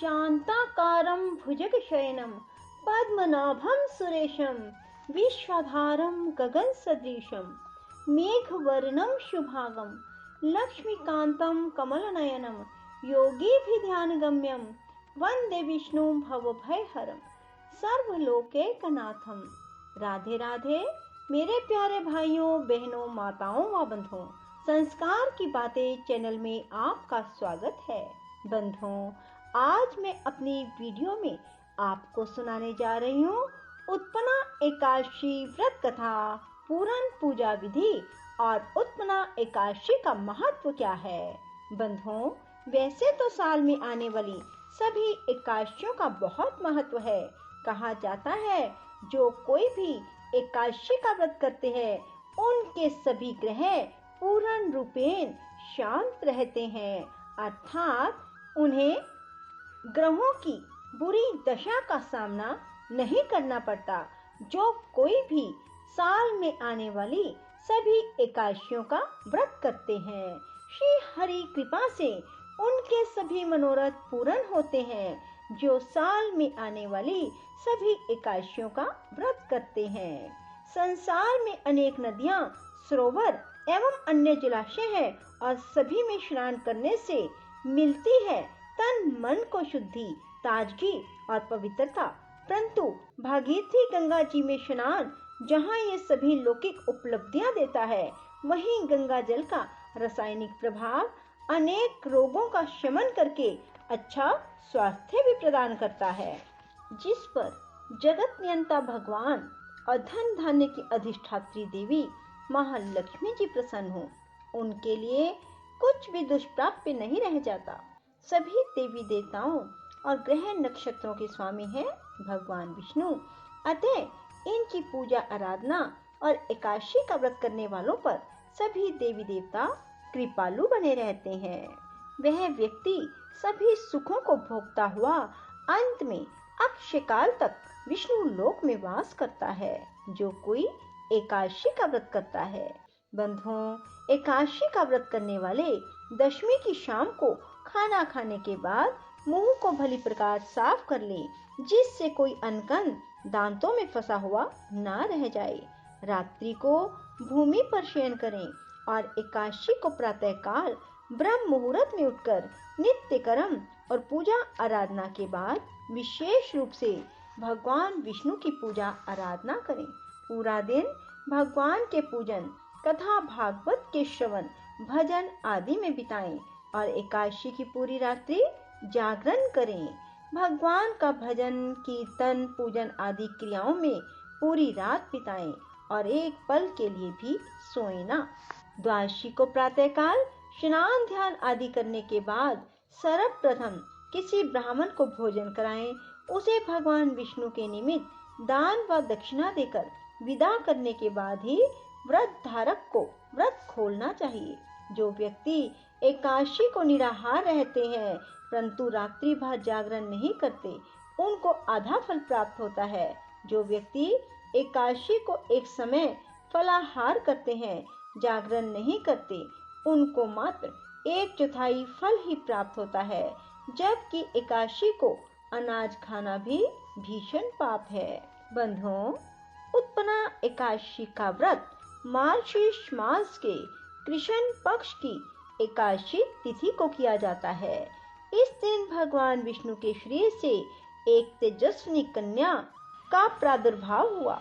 शांताकारं भुजगशयनं पद्मनाभं सुरेशं विश्वाधारं गगनसदृशं मेघवर्णं शुभांगं लक्ष्मीकान्तं कमलनयनं योगिभिर्ध्यानगम्यं वन्दे विष्णुं भवभयहरं सर्वलोकैकनाथं। राधे राधे मेरे प्यारे भाइयों, बहनों, माताओं व बंधुओं, संस्कार की बातें चैनल में आपका स्वागत है। बंधुओं, आज मैं अपनी वीडियो में आपको सुनाने जा रही हूँ उत्पन्ना एकादशी व्रत कथा, पूरन पूजा विधि और उत्पन्ना एकादशी का महत्व क्या है। बंधुओं, वैसे तो साल में आने वाली सभी एकादशियों का बहुत महत्व है। कहा जाता है जो कोई भी एकादशी का व्रत करते हैं उनके सभी ग्रह पूर्ण रूपेण शांत रहते हैं, अर्थात उन्हें ग्रहों की बुरी दशा का सामना नहीं करना पड़ता। जो कोई भी साल में आने वाली सभी एकादशियों का व्रत करते हैं, श्री हरि कृपा से उनके सभी मनोरथ पूर्ण होते हैं। जो साल में आने वाली सभी एकादशियों का व्रत करते हैं। संसार में अनेक नदियां, सरोवर एवं अन्य जलाशय है और सभी में स्नान करने से मिलती है तन मन को शुद्धि, ताजगी और पवित्रता। परंतु भागीरथी गंगा जी में स्नान जहाँ ये सभी लौकिक उपलब्धियां देता है, वहीं गंगा जल का रासायनिक प्रभाव अनेक रोगों का शमन करके अच्छा स्वास्थ्य भी प्रदान करता है। जिस पर जगत नियंता भगवान और धन धान्य की अधिष्ठात्री देवी महालक्ष्मी जी प्रसन्न हो, उनके लिए कुछ भी दुष्प्राप्य नहीं रह जाता। सभी देवी देवताओं और ग्रह नक्षत्रों के स्वामी हैं भगवान विष्णु। अतः इनकी पूजा आराधना और एकादशी का व्रत करने वालों पर सभी देवी देवता कृपालु बने रहते हैं। वह व्यक्ति सभी सुखों को भोगता हुआ अंत में अक्षय काल तक विष्णु लोक में वास करता है, जो कोई एकादशी का व्रत करता है। बंधुओं, एकादशी का व्रत करने वाले दशमी की शाम को खाना खाने के बाद मुंह को भली प्रकार साफ कर ले, जिससे कोई अनकन दांतों में फंसा हुआ ना रह जाए। रात्रि को भूमि पर शयन करें और एकादशी को प्रातः काल ब्रह्म मुहूर्त में उठकर नित्य कर्म और पूजा आराधना के बाद विशेष रूप से भगवान विष्णु की पूजा आराधना करें। पूरा दिन भगवान के पूजन, कथा, भागवत के श्रवण, भजन आदि में बिताएं और एकादशी की पूरी रात्रि जागरण करें। भगवान का भजन, कीर्तन, पूजन आदि क्रियाओं में पूरी रात बिताएं और एक पल के लिए भी सोएं ना। द्वादशी को प्रातः काल स्नान ध्यान आदि करने के बाद सर्वप्रथम किसी ब्राह्मण को भोजन कराएं। उसे भगवान विष्णु के निमित्त दान व दक्षिणा देकर विदा करने के बाद ही व्रत धारक को व्रत खोलना चाहिए। जो व्यक्ति एकादशी को निराहार रहते हैं परंतु रात्रि भर जागरण नहीं करते, उनको आधा फल प्राप्त होता है। जो व्यक्ति एकादशी को एक समय फलाहार करते हैं, जागरण नहीं करते, उनको मात्र 1/4 फल ही प्राप्त होता है, जबकि एकादशी को अनाज खाना भी भीषण पाप है। बंधुओं, उत्पन्ना एकादशी का व्रत मार्गशीर्ष मास के कृष्ण पक्ष की एकादशी तिथि को किया जाता है। इस दिन भगवान विष्णु के शरीर से एक तेजस्विनी कन्या का प्रादुर्भाव हुआ।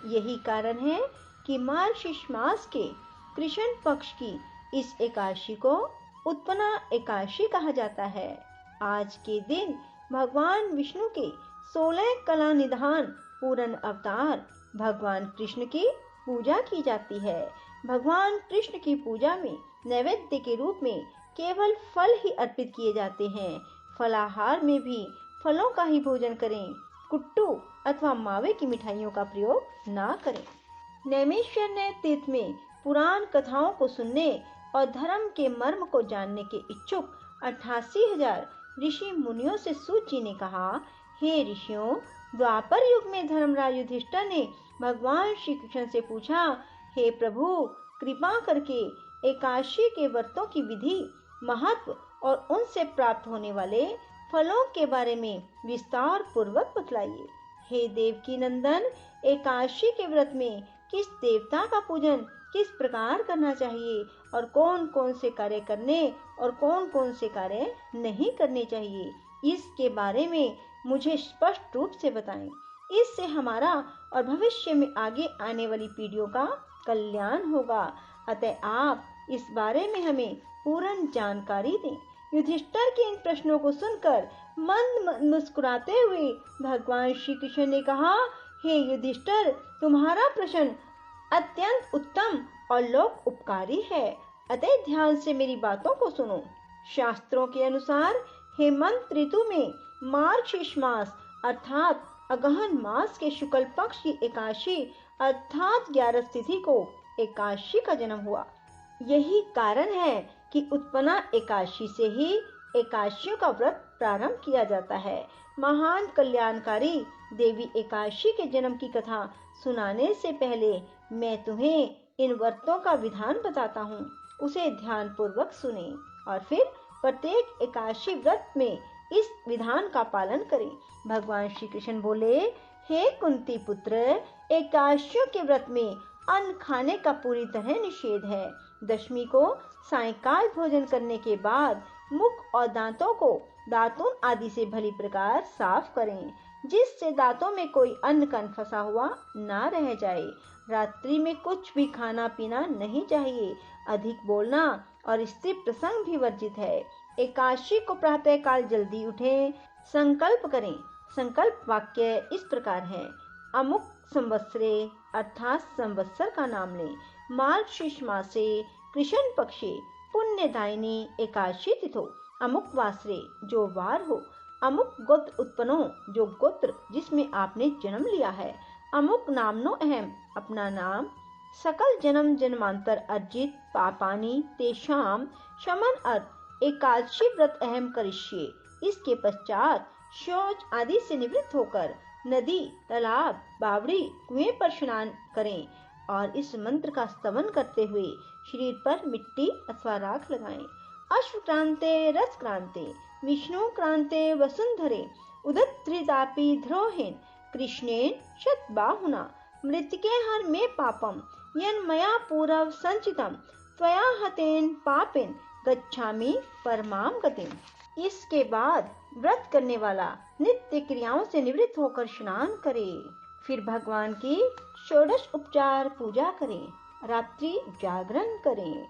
यही कारण है कि मार्गशीर्ष मास के कृष्ण पक्ष की इस एकादशी को उत्पन्ना एकादशी कहा जाता है। आज के दिन भगवान विष्णु के 16 कला निधान पूर्ण अवतार भगवान कृष्ण की पूजा की जाती है। भगवान कृष्ण की पूजा में नैवेद्य के रूप में केवल फल ही अर्पित किए जाते हैं। फलाहार में भी फलों का ही भोजन करें। कुट्टू अथवा मावे की मिठाइयों का प्रयोग ना करें। नैमिषारण्य तीर्थ में पुराण कथाओं को सुनने और धर्म के मर्म को जानने के इच्छुक 88,000 ऋषि मुनियों से सूत जी ने कहा, हे ऋषियों, द्वापर युग में धर्मराज युधिष्ठिर ने भगवान श्री कृष्ण से पूछा, हे प्रभु, कृपा करके एकादशी के व्रतों की विधि, महत्व और उनसे प्राप्त होने वाले फलों के बारे में विस्तार पूर्वक बतलाइए। हे देवकी नंदन, एकादशी के व्रत में किस देवता का पूजन किस प्रकार करना चाहिए और कौन कौन से कार्य करने और कौन कौन से कार्य नहीं करने चाहिए, इसके बारे में मुझे स्पष्ट रूप से बताएं। इससे हमारा और भविष्य में आगे आने वाली पीढ़ियों का कल्याण होगा। अतः आप इस बारे में हमें पूर्ण जानकारी दें। युधिष्ठिर के इन प्रश्नों को सुनकर मंद मुस्कुराते हुए भगवान श्री कृष्ण ने कहा, हे युधिष्ठिर, तुम्हारा प्रश्न अत्यंत उत्तम और लोक उपकारी है। अतः ध्यान से मेरी बातों को सुनो। शास्त्रों के अनुसार हेमंत ऋतु में मार्गशीर्ष मास अर्थात अगहन मास के शुक्ल पक्ष की एकादशी अर्थात 11 तिथि को एकादशी का जन्म हुआ। यही कारण है कि उत्पन्ना एकादशी से ही एकादशियों का व्रत प्रारंभ किया जाता है। महान कल्याणकारी देवी एकादशी के जन्म की कथा सुनाने से पहले मैं तुम्हें इन व्रतों का विधान बताता हूँ। उसे ध्यान पूर्वक सुने और फिर प्रत्येक एकादशी व्रत में इस विधान का पालन करें। भगवान श्री कृष्ण बोले, हे कुंती पुत्र, एकादशियों के व्रत में अन्न खाने का पूरी तरह निषेध है। दशमी को सायंकाल भोजन करने के बाद मुख और दांतों को दातुन आदि से भली प्रकार साफ करें, जिससे दांतों में कोई अन्न कण फंसा हुआ ना रह जाए। रात्रि में कुछ भी खाना पीना नहीं चाहिए। अधिक बोलना और स्त्री प्रसंग भी वर्जित है। एकादशी को प्रातः काल जल्दी उठें, संकल्प करें। संकल्प वाक्य इस प्रकार है, अमुक संवत्सरे अर्थात संवत्सर का नाम लें, मार्गशीर्ष मासे कृष्ण पक्षे पुण्यदायिनी एकादशी तिथो, अमुक वासरे जो वार हो, अमुक गोत्र उत्पन्नो जो गोत्र जिसमें आपने जन्म लिया है, अमुक नामनो अहम अपना नाम, सकल जन्म जन्मांतर अर्जित पापानी तेषाम शमन अर्थ एकादशी व्रत अहम करिष्ये। इसके पश्चात शौच आदि से निवृत्त होकर नदी, तालाब, बावड़ी, कुएं पर स्नान करें और इस मंत्र का स्तवन करते हुए शरीर पर मिट्टी अथवा राख लगाएं। अश्वक्रांते रसक्रांते विष्णु क्रांते वसुंधरे उदत्रिदापि ध्रोहेन कृष्णेन शतबाहुना मृतिके हर मे पापम यन मया पूर्व संचितम त्वया हतेन पापेन गच्छामि परमाम गतिम। इसके बाद व्रत करने वाला नित्य क्रियाओं से निवृत्त होकर स्नान करे। फिर भगवान की षोडश उपचार पूजा करें, रात्रि जागरण करें।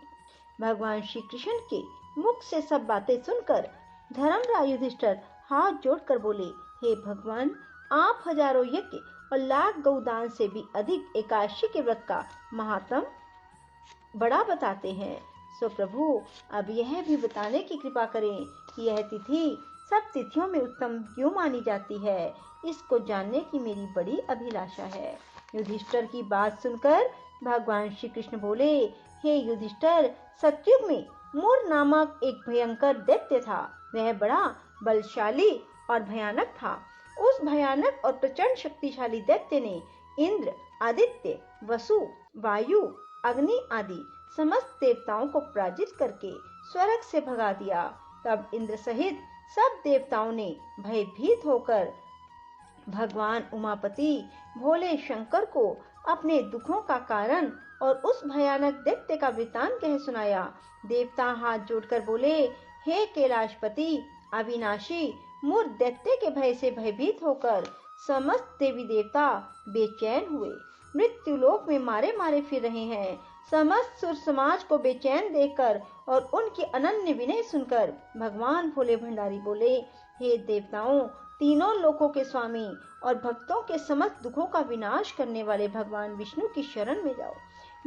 भगवान श्री कृष्ण के मुख से सब बातें सुनकर धर्मराज युधिष्ठिर हाथ जोड़कर बोले, हे भगवान, आप हजारों यज्ञ और लाख गौदान से भी अधिक एकादशी के व्रत का महात्म बड़ा बताते हैं। सो प्रभु, अब यह भी बताने की कृपा करें कि यह तिथि सब तिथियों में उत्तम क्यों मानी जाती है। इसको जानने की मेरी बड़ी अभिलाषा है। युधिष्ठिर की बात सुनकर भगवान श्री कृष्ण बोले, हे युधिष्ठिर, सतयुग में मूर नामक एक भयंकर दैत्य था। वह बड़ा बलशाली और भयानक था। उस भयानक और प्रचंड शक्तिशाली दैत्य ने इंद्र, आदित्य, वसु, वायु, अग्नि आदि समस्त देवताओं को पराजित करके स्वर्ग से भगा दिया। तब इंद्र सहित सब देवताओं ने भयभीत होकर भगवान उमापति भोले शंकर को अपने दुखों का कारण और उस भयानक दैत्य का वृतांत कह सुनाया। देवता हाथ जोड़कर बोले, हे कैलाशपति अविनाशी, मूर दैत्य के भय से भयभीत होकर समस्त देवी देवता बेचैन हुए, मृत्यु लोक में मारे मारे फिर रहे हैं। समस्त सुर समाज को बेचैन देखकर और उनकी अनन्य विनय सुनकर भगवान भोले भंडारी बोले, हे देवताओं, तीनों लोकों के स्वामी और भक्तों के समस्त दुखों का विनाश करने वाले भगवान विष्णु की शरण में जाओ।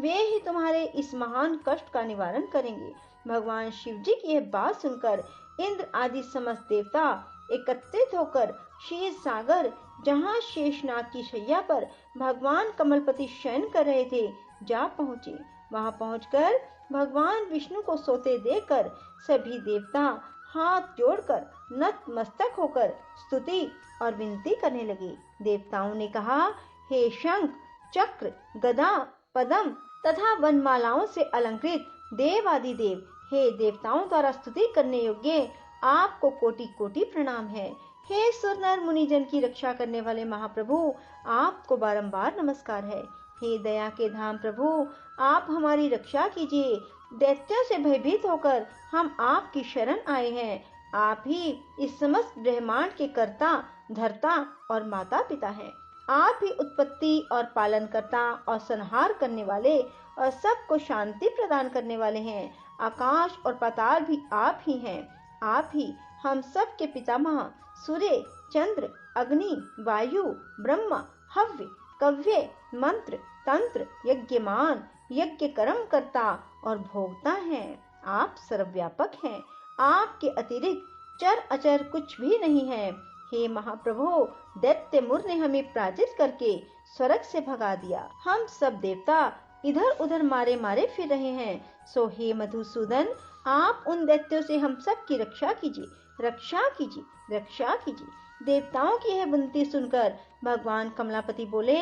वे ही तुम्हारे इस महान कष्ट का निवारण करेंगे। भगवान शिव जी की यह बात सुनकर इंद्र आदि समस्त देवता एकत्रित होकर क्षीर सागर, जहाँ शेषनाग की शैया पर भगवान कमलपति शयन कर रहे थे, जा पहुँचे। वहां पहुंचकर भगवान विष्णु को सोते देखकर सभी देवता हाथ जोड़कर नतमस्तक होकर स्तुति और विनती करने लगे। देवताओं ने कहा, हे शंख, चक्र, गदा, पद्म तथा वनमालाओं से अलंकृत देव आदि देव, हे देवताओं द्वारा स्तुति करने योग्य आपको कोटि कोटि प्रणाम है। हे सुर नर मुनिजन की रक्षा करने वाले महाप्रभु, आपको बारंबार नमस्कार है। हे दया के धाम प्रभु, आप हमारी रक्षा कीजिए। दैत्यों से भयभीत होकर हम आपकी शरण आए हैं। आप ही इस समस्त ब्रह्मांड के कर्ता, धर्ता और माता पिता हैं। आप ही उत्पत्ति और पालन करता और संहार करने वाले और सबको शांति प्रदान करने वाले हैं। आकाश और पाताल भी आप ही हैं। आप ही हम सब के पितामह, सूर्य, चंद्र, अग्नि, वायु, ब्रह्मा, हव्य, कव्य, मंत्र, तंत्र, यज्ञमान, यज्ञ कर्म करता और भोगता हैं। आप सर्वव्यापक हैं। आपके अतिरिक्त चर अचर कुछ भी नहीं है। हे महाप्रभु, दैत्य मुर ने हमें पराजित करके स्वर्ग से भगा दिया। हम सब देवता इधर उधर मारे मारे फिर रहे हैं। सो हे मधुसूदन, आप उन दैत्यों से हम सब की रक्षा कीजिए, रक्षा कीजिए, रक्षा कीजिए। देवताओं की यह विनती सुनकर भगवान कमलापति बोले,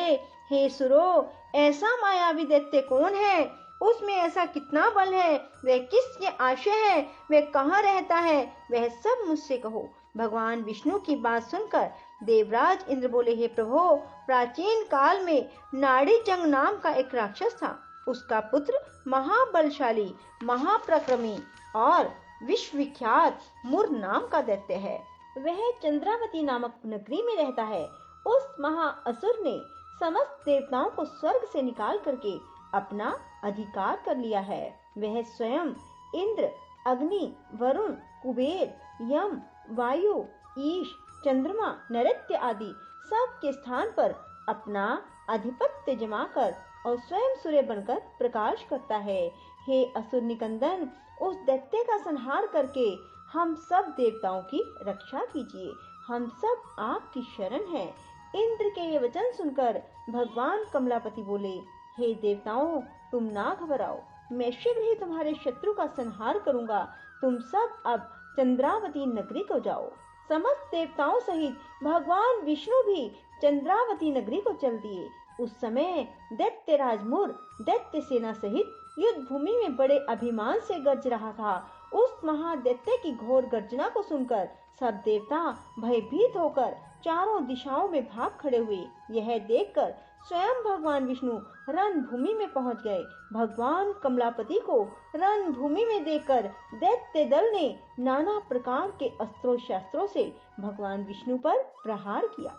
हे सुरो, ऐसा मायावी दैत्य कौन है? उसमें ऐसा कितना बल है? वह किसके आशय है? वह कहाँ रहता है? वह सब मुझसे कहो। भगवान विष्णु की बात सुनकर देवराज इंद्र बोले, हे प्रभु, प्राचीन काल में नाड़ी जंग नाम का एक राक्षस था। उसका पुत्र महाबलशाली, महाप्रक्रमी और विश्वविख्यात मुर नाम का दैत्य है। वह चंद्रावती नामक नगरी में रहता है। उस महाअसुर ने समस्त देवताओं को स्वर्ग से निकाल करके अपना अधिकार कर लिया है। वह स्वयं इंद्र, अग्नि, वरुण, कुबेर, यम, वायु, ईश, चंद्रमा, नैऋत्य आदि सब के स्थान पर अपना आधिपत्य जमाकर और स्वयं सूर्य बनकर प्रकाश करता है। हे असुर निकंदन, उस दैत्य का संहार करके हम सब देवताओं की रक्षा कीजिए। हम सब आपकी शरण हैं। इंद्र के ये वचन सुनकर भगवान कमलापति बोले, हे देवताओं, तुम ना घबराओ, मैं शीघ्र ही तुम्हारे शत्रु का संहार करूंगा। तुम सब अब चंद्रावती नगरी को जाओ। समस्त देवताओं सहित भगवान विष्णु भी चंद्रावती नगरी को चल दिए। उस समय दैत्यराज मुर दैत्य सेना सहित युद्ध भूमि में बड़े अभिमान से गरज रहा था। उस महादैत्य की घोर गर्जना को सुनकर सब देवता भयभीत होकर चारों दिशाओं में भाग खड़े हुए। यह देखकर स्वयं भगवान विष्णु रणभूमि में पहुंच गए। भगवान कमलापति को रणभूमि में देखकर दैत्य दल ने नाना प्रकार के अस्त्रों शस्त्रों से भगवान विष्णु पर प्रहार किया।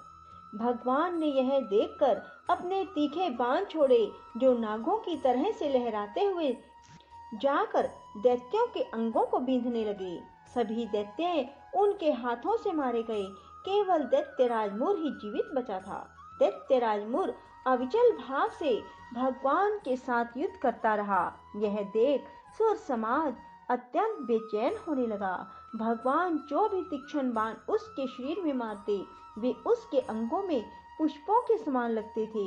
भगवान ने यह देखकर अपने तीखे बाण छोड़े, जो नागों की तरह से लहराते हुए जाकर दैत्यों के अंगों को बींधने लगे। सभी दैत्य उनके हाथों से मारे गए। केवल दैत्यराज मुर ही जीवित बचा था। दैत्यराज मुर अविचल भाव से भगवान के साथ युद्ध करता रहा। यह देख सुर समाज अत्यंत बेचैन होने लगा। भगवान जो भी तीक्ष्ण बाण उसके शरीर में मारते, वे उसके अंगों में पुष्पों के समान लगते थे।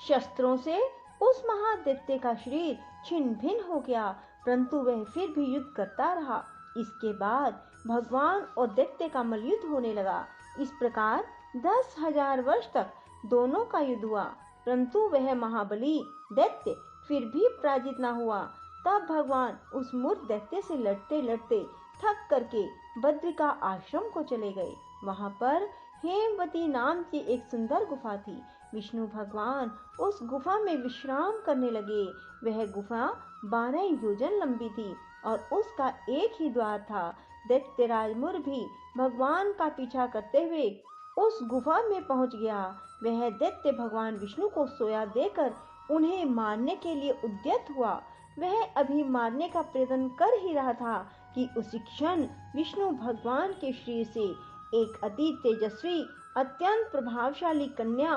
शस्त्रों से उस महादैत्य का शरीर छिन्न भिन्न हो गया, परंतु वह फिर भी युद्ध करता रहा। इसके बाद भगवान और दैत्य का मल्लयुद्ध होने लगा। इस प्रकार 10,000 वर्ष तक दोनों का युद्ध हुआ, परंतु वह महाबली दैत्य फिर भी पराजित न हुआ। तब भगवान उस मूर्ख दैत्य से लड़ते लड़ते थक करके बद्रिका आश्रम को चले गए। वहां पर हेमवती नाम की एक सुंदर गुफा थी। विष्णु भगवान उस गुफा में विश्राम करने लगे। वह गुफा 12 योजन लंबी थी और उसका एक ही द्वार था। दैत्यराज मुर भी भगवान का पीछा करते हुए उस गुफा में पहुंच गया। वह दैत्य भगवान विष्णु को सोया देकर उन्हें मारने के लिए उद्यत हुआ। वह अभी मारने का प्रयत्न कर ही रहा था कि उसी क्षण विष्णु भगवान के शरीर से एक अति तेजस्वी अत्यंत प्रभावशाली कन्या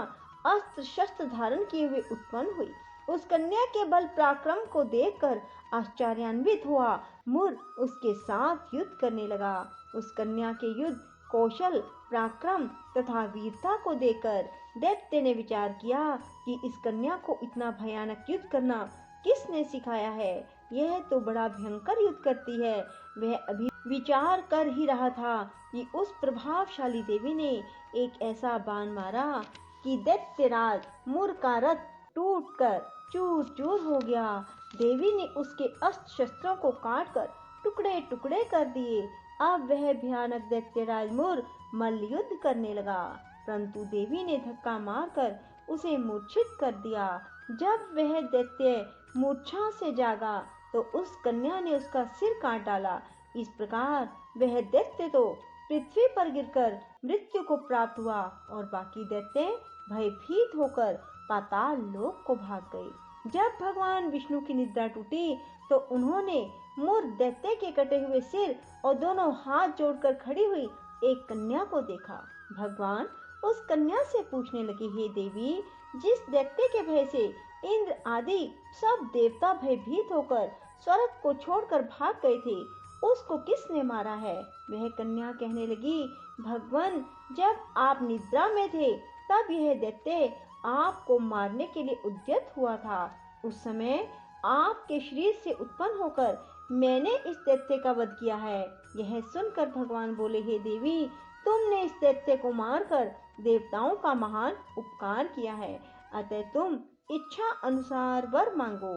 अस्त्र शस्त्र धारण किए हुए उत्पन्न हुई। उस कन्या के बल पराक्रम को देखकर आश्चर्यान्वित हुआ मुर उसके साथ युद्ध करने लगा। उस कन्या के युद्ध कौशल, पराक्रम तथा वीरता को देखकर दैत्य ने विचार किया कि इस कन्या को इतना भयानक युद्ध करना किसने सिखाया है? यह तो बड़ा भयंकर युद्ध करती है। वह अभी विचार कर ही रहा था कि उस प्रभावशाली देवी ने एक ऐसा बाण मारा कि दैत्यराज मुर का रथ टूटकर चूर चूर हो गया। देवी ने उसके अस्त्र शस्त्रों को काटकर टुकड़े टुकड़े कर दिए। अब वह भयानक दैत्यराज मुर मल्ल युद्ध करने लगा, परंतु देवी ने धक्का मारकर उसे मूर्छित कर दिया। जब वह दैत्य मूर्छा से जागा तो उस कन्या ने उसका सिर काट डाला। इस प्रकार वह दैत्य तो पृथ्वी पर गिरकर मृत्यु को प्राप्त हुआ और बाकी दैत्य भयभीत होकर पाताल लोक को भाग गए। जब भगवान विष्णु की निद्रा टूटी तो उन्होंने मुर दैत्य के कटे हुए सिर और दोनों हाथ जोड़कर खड़ी हुई एक कन्या को देखा। भगवान उस कन्या से पूछने लगे, हे देवी, जिस दैत्य के भय से इंद्र आदि सब देवता भयभीत होकर स्वर्ग को छोड़कर भाग गए थे, उसको किसने मारा है? वह कन्या कहने लगी, भगवान, जब आप निद्रा में थे तब यह दैत्य आपको मारने के लिए उद्यत हुआ था। उस समय आपके शरीर से उत्पन्न होकर मैंने इस दैत्य का वध किया है। यह सुनकर भगवान बोले, हे देवी, तुमने इस दैत्य को मारकर देवताओं का महान उपकार किया है, अतः तुम इच्छा अनुसार वर मांगो।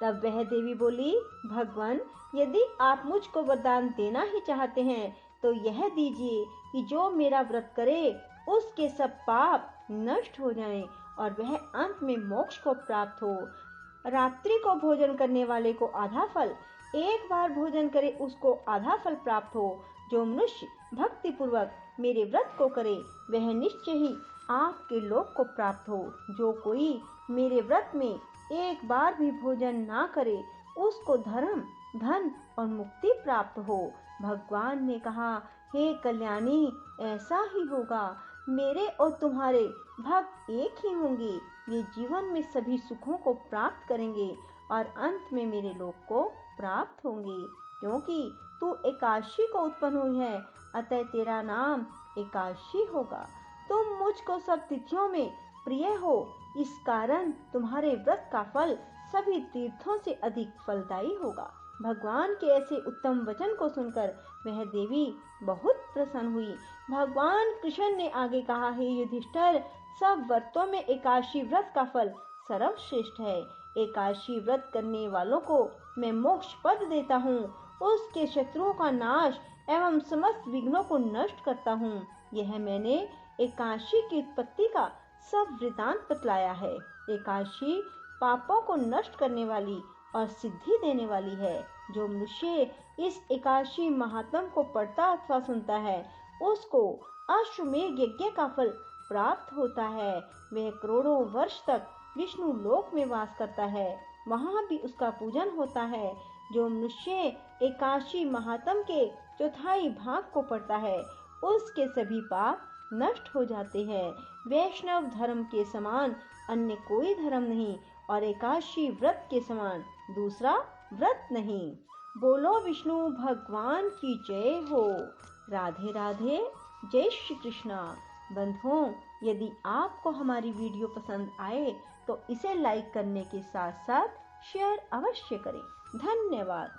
तब वह देवी बोली, भगवान, यदि आप मुझको वरदान देना ही चाहते हैं तो यह दीजिए कि जो मेरा व्रत करे उसके सब पाप नष्ट हो जाएं और वह अंत में मोक्ष को प्राप्त हो। रात्रि को भोजन करने वाले को आधा फल, एक बार भोजन करे उसको आधा फल प्राप्त हो। जो मनुष्य भक्ति पूर्वक मेरे व्रत को करे वह निश्चय ही आपके लोक को प्राप्त हो। जो कोई मेरे व्रत में एक बार भी भोजन ना करे उसको धर्म, धन और मुक्ति प्राप्त हो। भगवान ने कहा, हे कल्याणी, ऐसा ही होगा। मेरे और तुम्हारे भक्त एक ही होंगे। ये जीवन में सभी सुखों को प्राप्त करेंगे और अंत में मेरे लोक को प्राप्त होंगे। क्योंकि तू एकादशी को उत्पन्न हुई है, अतः तेरा नाम एकादशी होगा। तुम मुझको सब तिथियों में प्रिय हो, इस कारण तुम्हारे व्रत का फल सभी तीर्थों से अधिक फलदायी होगा। भगवान के ऐसे उत्तम वचन को सुनकर वह देवी बहुत प्रसन्न हुई। भगवान कृष्ण ने आगे कहा, हे युधिष्ठिर, सब व्रतों में एकादशी व्रत का फल सर्वश्रेष्ठ है। एकादशी व्रत करने वालों को मैं मोक्ष पद देता हूँ, उसके शत्रुओं का नाश एवं समस्त विघ्नों को नष्ट करता हूँ। यह मैंने एकादशी की उत्पत्ति का सब वृतांत बतलाया है। एकादशी पापों को नष्ट करने वाली और सिद्धि देने वाली है। जो मनुष्य इस एकादशी महात्म्य को पढ़ता अथवा सुनता है उसको अश्वमेध यज्ञ का फल प्राप्त होता है। वह करोड़ों वर्ष तक विष्णु लोक में वास करता है, वहाँ भी उसका पूजन होता है। जो मनुष्य एकादशी महात्म्य के चौथाई भाग को पढ़ता है उसके सभी पाप नष्ट हो जाते हैं। वैष्णव धर्म के समान अन्य कोई धर्म नहीं और एकादशी व्रत के समान दूसरा व्रत नहीं। बोलो विष्णु भगवान की जय हो। राधे राधे, जय श्री कृष्णा। बंधुओं, यदि आपको हमारी वीडियो पसंद आए तो इसे लाइक करने के साथ साथ शेयर अवश्य करें। धन्यवाद।